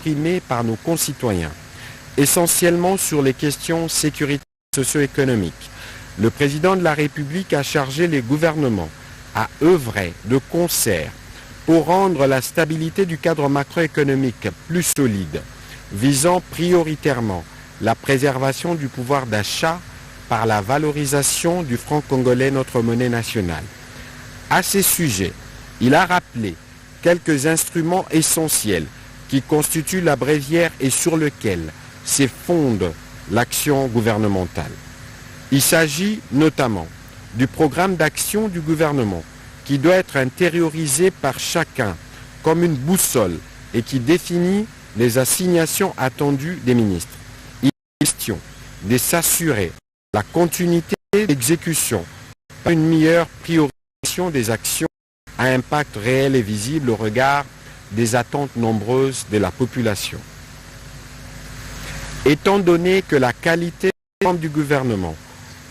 exprimées par nos concitoyens, essentiellement sur les questions sécuritaires et socio-économiques. Le président de la République a chargé les gouvernements à œuvrer de concert pour rendre la stabilité du cadre macroéconomique plus solide, visant prioritairement la préservation du pouvoir d'achat par la valorisation du franc congolais, notre monnaie nationale. À ces sujets, il a rappelé quelques instruments essentiels qui constituent la bréviaire et sur lesquels s'effonde l'action gouvernementale. Il s'agit notamment du programme d'action du gouvernement qui doit être intériorisé par chacun comme une boussole et qui définit les assignations attendues des ministres. Il est question de s'assurer la continuité d'exécution, une meilleure priorisation des actions à impact réel et visible au regard des attentes nombreuses de la population. Étant donné que la qualité des membres du gouvernement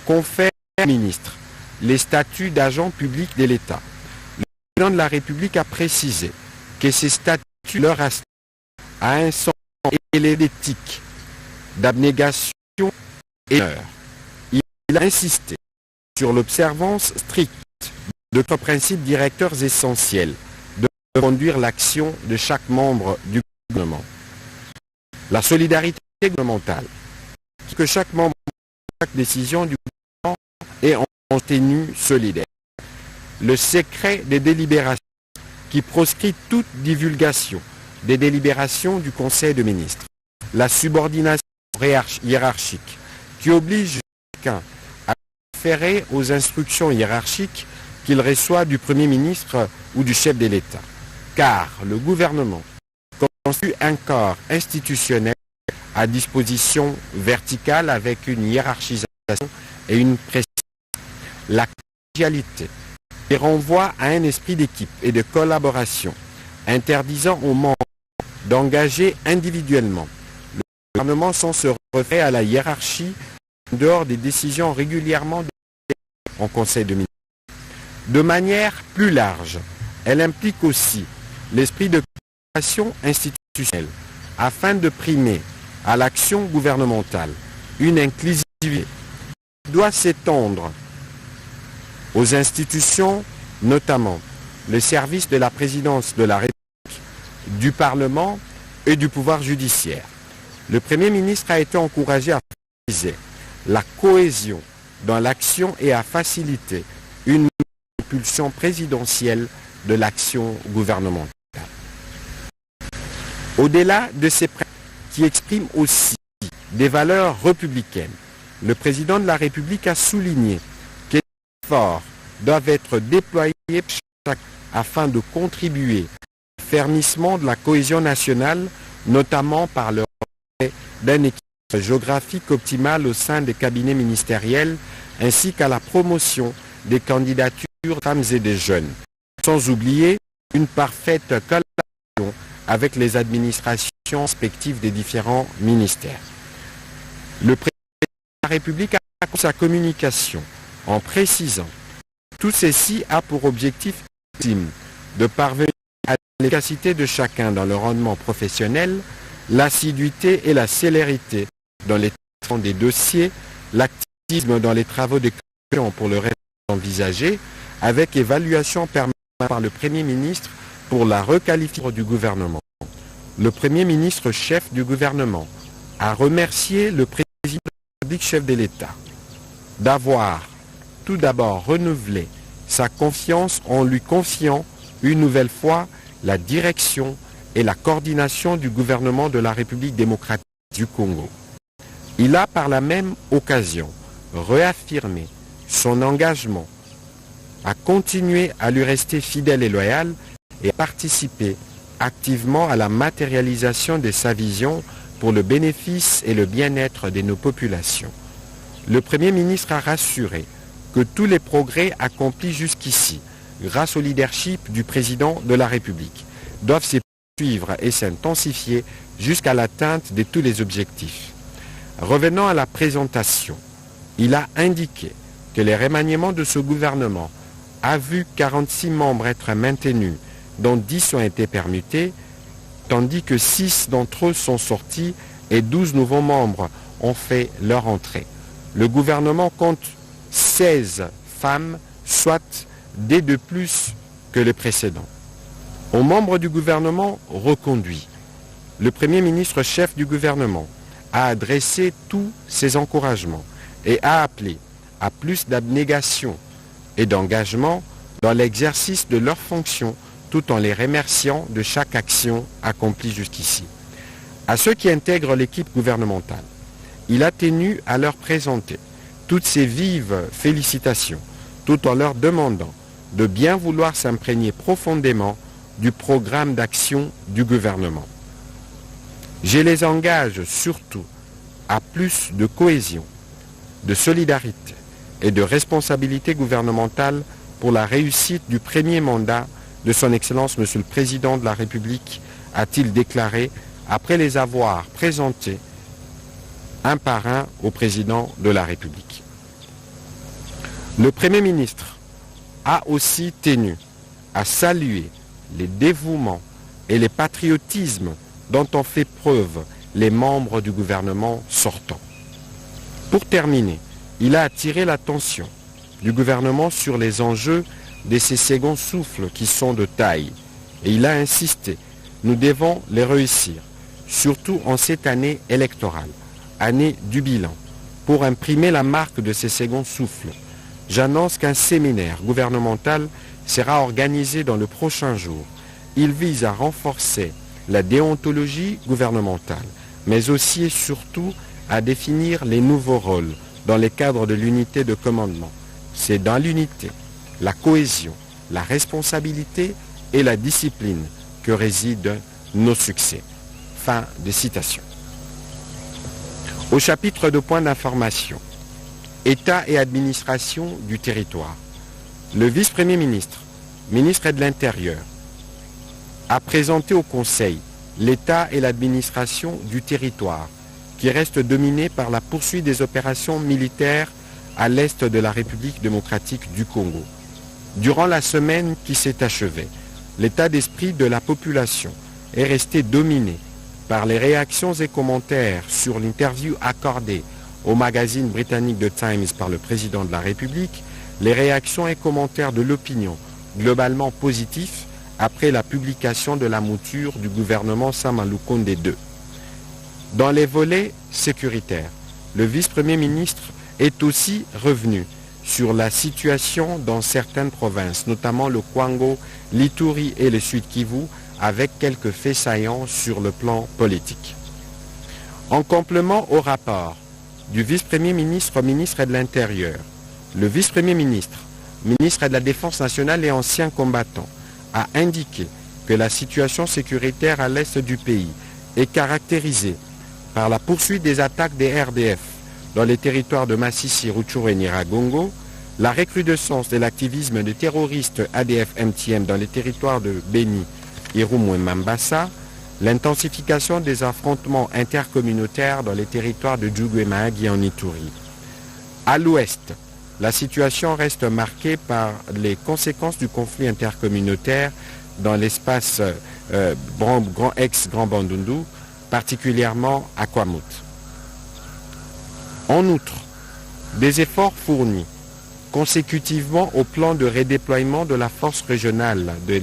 confère aux ministres les statuts d'agents publics de l'État, le président de la République a précisé que ces statuts leur assignent à un sens élevé d'éthique, d'abnégation et d'honneur. Il a insisté sur l'observance stricte de trois principes directeurs essentiels de conduire l'action de chaque membre du gouvernement. La solidarité gouvernementale, que chaque membre de chaque décision du gouvernement est en contenu solidaire. Le secret des délibérations qui proscrit toute divulgation des délibérations du Conseil de ministres. La subordination hiérarchique qui oblige chacun à référer aux instructions hiérarchiques qu'il reçoit du Premier ministre ou du chef de l'État. Car le gouvernement constitue un corps institutionnel à disposition verticale avec une hiérarchisation et une précision. La collégialité qui renvoie à un esprit d'équipe et de collaboration, interdisant aux membres d'engager individuellement le gouvernement sans se référer à la hiérarchie en dehors des décisions régulièrement en Conseil de ministres. De manière plus large, elle implique aussi l'esprit de coopération institutionnelle afin de primer à l'action gouvernementale une inclusivité qui doit s'étendre aux institutions, notamment les services de la présidence de la République, du Parlement et du pouvoir judiciaire. Le Premier ministre a été encouragé à favoriser la cohésion dans l'action et à faciliter une impulsion présidentielle de l'action gouvernementale. Au-delà de ces principes qui expriment aussi des valeurs républicaines, le président de la République a souligné que les efforts doivent être déployés afin de contribuer au fermissement de la cohésion nationale, notamment par le respect d'un équilibre géographique optimal au sein des cabinets ministériels, ainsi qu'à la promotion des candidatures des femmes et des jeunes, sans oublier une parfaite collaboration avec les administrations respectives des différents ministères. Le président de la République a accru sa communication en précisant que tout ceci a pour objectif ultime de parvenir à l'efficacité de chacun dans le rendement professionnel, l'assiduité et la célérité dans les traitements des dossiers, l'activisme dans les travaux de commission pour le reste envisagé, avec évaluation permanente par le Premier ministre pour la requalification du gouvernement. Le Premier ministre chef du gouvernement a remercié le président de la République chef de l'État d'avoir tout d'abord renouvelé sa confiance en lui confiant une nouvelle fois la direction et la coordination du gouvernement de la République démocratique du Congo. Il a par la même occasion réaffirmé son engagement à continuer à lui rester fidèle et loyal et à participer activement à la matérialisation de sa vision pour le bénéfice et le bien-être de nos populations. Le Premier ministre a rassuré que tous les progrès accomplis jusqu'ici, grâce au leadership du président de la République, doivent se poursuivre et s'intensifier jusqu'à l'atteinte de tous les objectifs. Revenant à la présentation, il a indiqué que les remaniements de ce gouvernement a vu 46 membres être maintenus, dont 10 ont été permutés, tandis que 6 d'entre eux sont sortis et 12 nouveaux membres ont fait leur entrée. Le gouvernement compte 16 femmes, soit des de plus que les précédents. Aux membres du gouvernement reconduits, le Premier ministre chef du gouvernement a adressé tous ses encouragements et a appelé à plus d'abnégation et d'engagement dans l'exercice de leurs fonctions tout en les remerciant de chaque action accomplie jusqu'ici. À ceux qui intègrent l'équipe gouvernementale, il a tenu à leur présenter toutes ses vives félicitations tout en leur demandant de bien vouloir s'imprégner profondément du programme d'action du gouvernement. Je les engage surtout à plus de cohésion, de solidarité et de responsabilité gouvernementale pour la réussite du premier mandat de son Excellence Monsieur le Président de la République, a-t-il déclaré après les avoir présentés un par un au Président de la République. Le Premier ministre a aussi tenu à saluer les dévouements et les patriotismes dont ont fait preuve les membres du gouvernement sortant. Pour terminer, il a attiré l'attention du gouvernement sur les enjeux de ces seconds souffles qui sont de taille. Et il a insisté, nous devons les réussir, surtout en cette année électorale, année du bilan, pour imprimer la marque de ces seconds souffles. J'annonce qu'un séminaire gouvernemental sera organisé dans le prochain jour. Il vise à renforcer la déontologie gouvernementale, mais aussi et surtout à définir les nouveaux rôles dans le cadre de l'unité de commandement. C'est dans l'unité, la cohésion, la responsabilité et la discipline que résident nos succès. Fin de citation. Au chapitre de points d'information, État et administration du territoire, le vice-premier ministre, ministre de l'Intérieur, a présenté au Conseil l'État et l'administration du territoire, qui reste dominé par la poursuite des opérations militaires à l'est de la République démocratique du Congo. Durant la semaine qui s'est achevée, l'état d'esprit de la population est resté dominé par les réactions et commentaires sur l'interview accordée au magazine britannique The Times par le président de la République, les réactions et commentaires de l'opinion globalement positifs après la publication de la mouture du gouvernement Sama Lukonde II. Dans les volets sécuritaires, le vice-premier ministre est aussi revenu sur la situation dans certaines provinces, notamment le Kwango, l'Ituri et le Sud-Kivu, avec quelques faits saillants sur le plan politique. En complément au rapport du vice-premier ministre, ministre de l'Intérieur, le vice-premier ministre, ministre de la Défense nationale et ancien combattant, a indiqué que la situation sécuritaire à l'est du pays est caractérisée par la poursuite des attaques des RDF dans les territoires de Massissi, Rutshuru et Nyiragongo, la recrudescence de l'activisme des terroristes ADF-MTM dans les territoires de Beni, Irumu et Mambasa, l'intensification des affrontements intercommunautaires dans les territoires de Djougou et Mahagi en Ituri. À l'ouest, la situation reste marquée par les conséquences du conflit intercommunautaire dans l'espace ex-Grand Bandundu, particulièrement à Kwamut. En outre, des efforts fournis consécutivement au plan de redéploiement de la force régionale de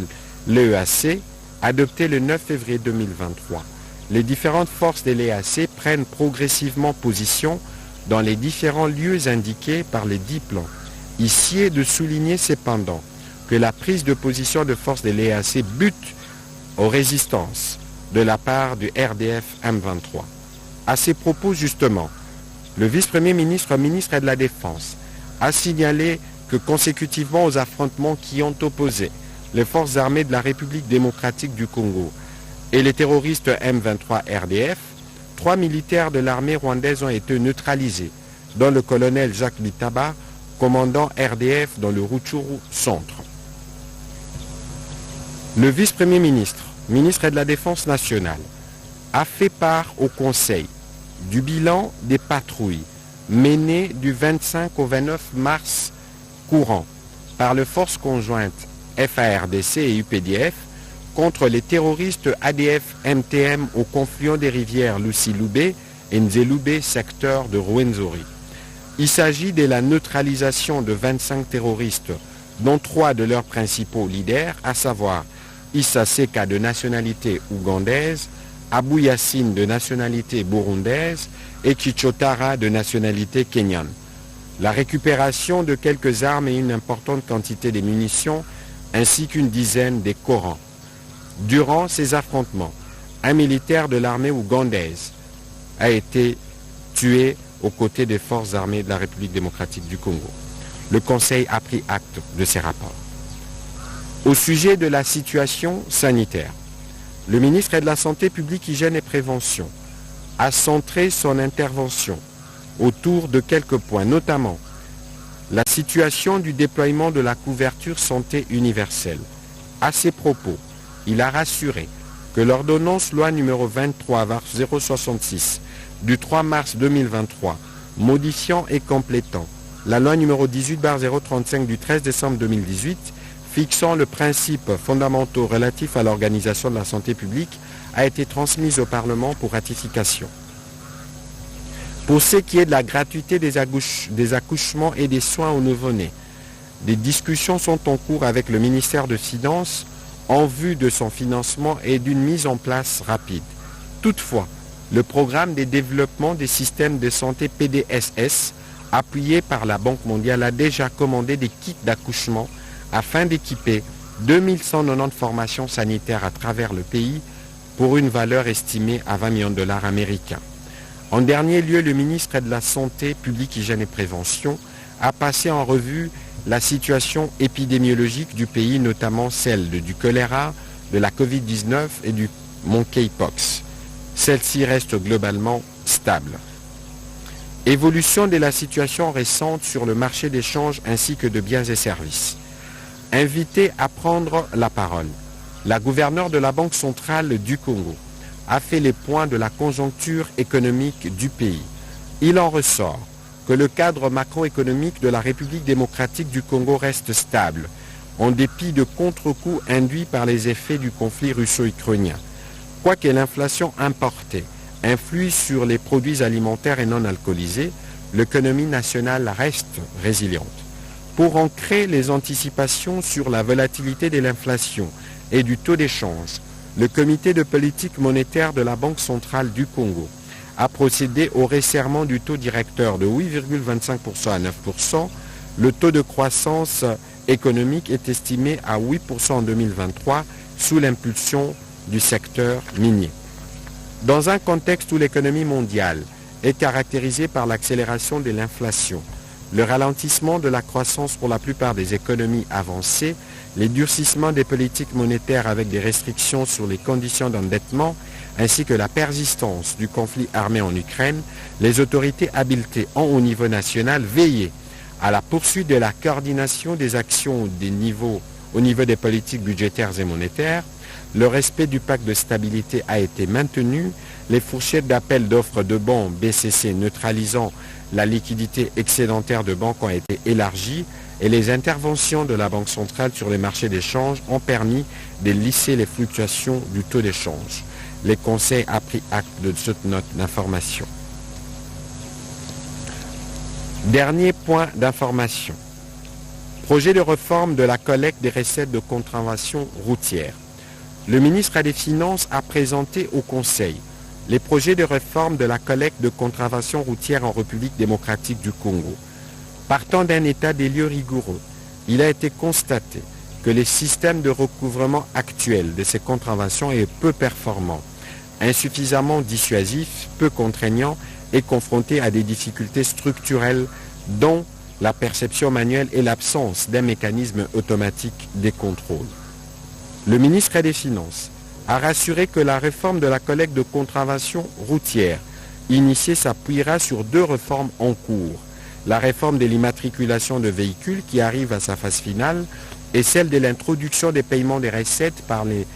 l'EAC, adopté le 9 février 2023. Les différentes forces de l'EAC prennent progressivement position dans les différents lieux indiqués par les 10 plans. Ici est de souligner cependant que la prise de position de forces de l'EAC bute aux résistances de la part du RDF M23. À ces propos justement, le vice-premier ministre, ministre de la Défense, a signalé que consécutivement aux affrontements qui ont opposé les forces armées de la République démocratique du Congo et les terroristes M23 RDF, 3 militaires de l'armée rwandaise ont été neutralisés, dont le colonel Jacques Bitaba, commandant RDF dans le Rutshuru Centre. Le vice-premier ministre, ministre de la Défense nationale, a fait part au Conseil du bilan des patrouilles menées du 25 au 29 mars courant par les forces conjointes FARDC et UPDF contre les terroristes ADF-MTM au confluent des rivières Lucy-Loubé et Nzé-Loubé, secteur de Rwenzori. Il s'agit de la neutralisation de 25 terroristes, dont 3 de leurs principaux leaders, à savoir Issa Seka de nationalité ougandaise, Abou Yassine de nationalité burundaise et Chichotara de nationalité kenyane. La récupération de quelques armes et une importante quantité de munitions, ainsi qu'une dizaine de Korans. Durant ces affrontements, un militaire de l'armée ougandaise a été tué aux côtés des forces armées de la République démocratique du Congo. Le Conseil a pris acte de ces rapports. Au sujet de la situation sanitaire, le ministre de la Santé publique, Hygiène et Prévention a centré son intervention autour de quelques points, notamment la situation du déploiement de la couverture santé universelle. À ces propos, il a rassuré que l'ordonnance loi numéro 23/066 du 3 mars 2023, modifiant et complétant la loi numéro 18/035 du 13 décembre 2018, fixant le principe fondamentaux relatif à l'organisation de la santé publique, a été transmise au Parlement pour ratification. Pour ce qui est de la gratuité des accouchements et des soins aux nouveau-nés, des discussions sont en cours avec le ministère des Finances en vue de son financement et d'une mise en place rapide. Toutefois, le programme de développement des systèmes de santé PDSS, appuyé par la Banque mondiale, a déjà commandé des kits d'accouchement afin d'équiper 2190 formations sanitaires à travers le pays pour une valeur estimée à 20 millions de dollars américains. En dernier lieu, le ministre de la Santé publique, Hygiène et Prévention a passé en revue la situation épidémiologique du pays, notamment celle du choléra, de la Covid-19 et du monkeypox. Celle-ci reste globalement stable. Évolution de la situation récente sur le marché d'échange ainsi que de biens et services. Invité à prendre la parole, la gouverneure de la Banque centrale du Congo a fait les points de la conjoncture économique du pays. Il en ressort que le cadre macroéconomique de la République démocratique du Congo reste stable, en dépit de contre-coups induits par les effets du conflit russo-ukrainien. Quoique l'inflation importée influe sur les produits alimentaires et non alcoolisés, l'économie nationale reste résiliente. Pour ancrer les anticipations sur la volatilité de l'inflation et du taux d'échange, le comité de politique monétaire de la Banque centrale du Congo a procédé au resserrement du taux directeur de 8,25% à 9%. Le taux de croissance économique est estimé à 8% en 2023 sous l'impulsion du secteur minier. Dans un contexte où l'économie mondiale est caractérisée par l'accélération de l'inflation, le ralentissement de la croissance pour la plupart des économies avancées, les durcissements des politiques monétaires avec des restrictions sur les conditions d'endettement, ainsi que la persistance du conflit armé en Ukraine, les autorités habilitées ont au niveau national veillé à la poursuite de la coordination des actions au niveau des politiques budgétaires et monétaires. Le respect du pacte de stabilité a été maintenu, les fourchettes d'appel d'offres de bons BCC neutralisant la liquidité excédentaire de banques ont été élargies et les interventions de la Banque centrale sur les marchés d'échange ont permis de lisser les fluctuations du taux d'échange. Le Conseil a pris acte de cette note d'information. Dernier point d'information. Projet de réforme de la collecte des recettes de contravention routière. Le ministre des Finances a présenté au Conseil les projets de réforme de la collecte de contraventions routières en République démocratique du Congo. Partant d'un état des lieux rigoureux, il a été constaté que les systèmes de recouvrement actuels de ces contraventions est peu performant, insuffisamment dissuasif, peu contraignant et confronté à des difficultés structurelles dont la perception manuelle et l'absence d'un mécanisme automatique des contrôles. Le ministre des Finances a rassuré que la réforme de la collecte de contraventions routières initiée s'appuiera sur 2 réformes en cours. La réforme de l'immatriculation de véhicules qui arrive à sa phase finale et celle de l'introduction des paiements des recettes par les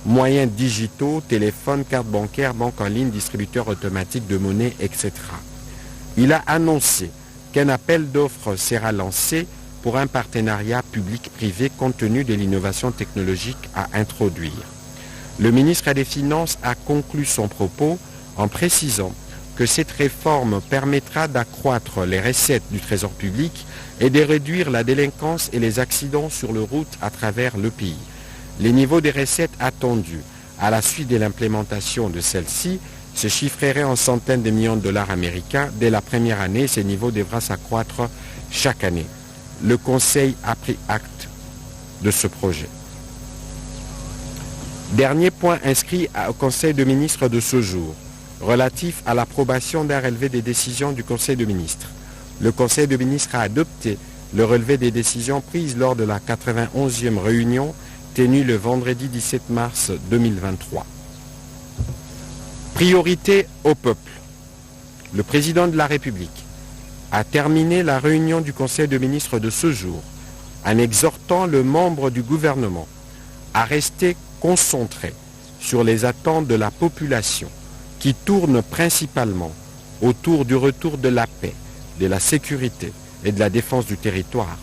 moyens digitaux, téléphone, carte bancaire, banque en ligne, distributeur automatique de monnaie, etc. Il a annoncé qu'un appel d'offres sera lancé pour un partenariat public-privé compte tenu de l'innovation technologique à introduire. Le ministre des Finances a conclu son propos en précisant que cette réforme permettra d'accroître les recettes du Trésor public et de réduire la délinquance et les accidents sur les routes à travers le pays. Les niveaux des recettes attendus à la suite de l'implémentation de celle-ci se chiffreraient en centaines de millions de dollars américains. Dès la première année, ces niveaux devraient s'accroître chaque année. Le Conseil a pris acte de ce projet. Dernier point inscrit au Conseil de ministres de ce jour, relatif à l'approbation d'un relevé des décisions du Conseil de ministres. Le Conseil de ministres a adopté le relevé des décisions prises lors de la 91e réunion tenue le vendredi 17 mars 2023. Priorité au peuple. Le président de la République a terminé la réunion du Conseil de ministres de ce jour en exhortant le membre du gouvernement à rester concentré sur les attentes de la population qui tournent principalement autour du retour de la paix, de la sécurité et de la défense du territoire,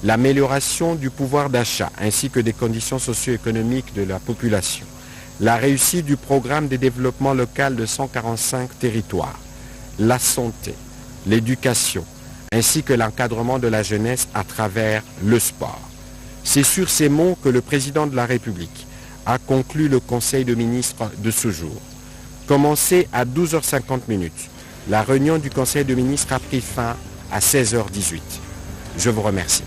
l'amélioration du pouvoir d'achat ainsi que des conditions socio-économiques de la population, la réussite du programme de développement local de 145 territoires, la santé, l'éducation, ainsi que l'encadrement de la jeunesse à travers le sport. C'est sur ces mots que le président de la République a conclu le Conseil de ministres de ce jour. Commencé à 12h50, la réunion du Conseil de ministres a pris fin à 16h18. Je vous remercie.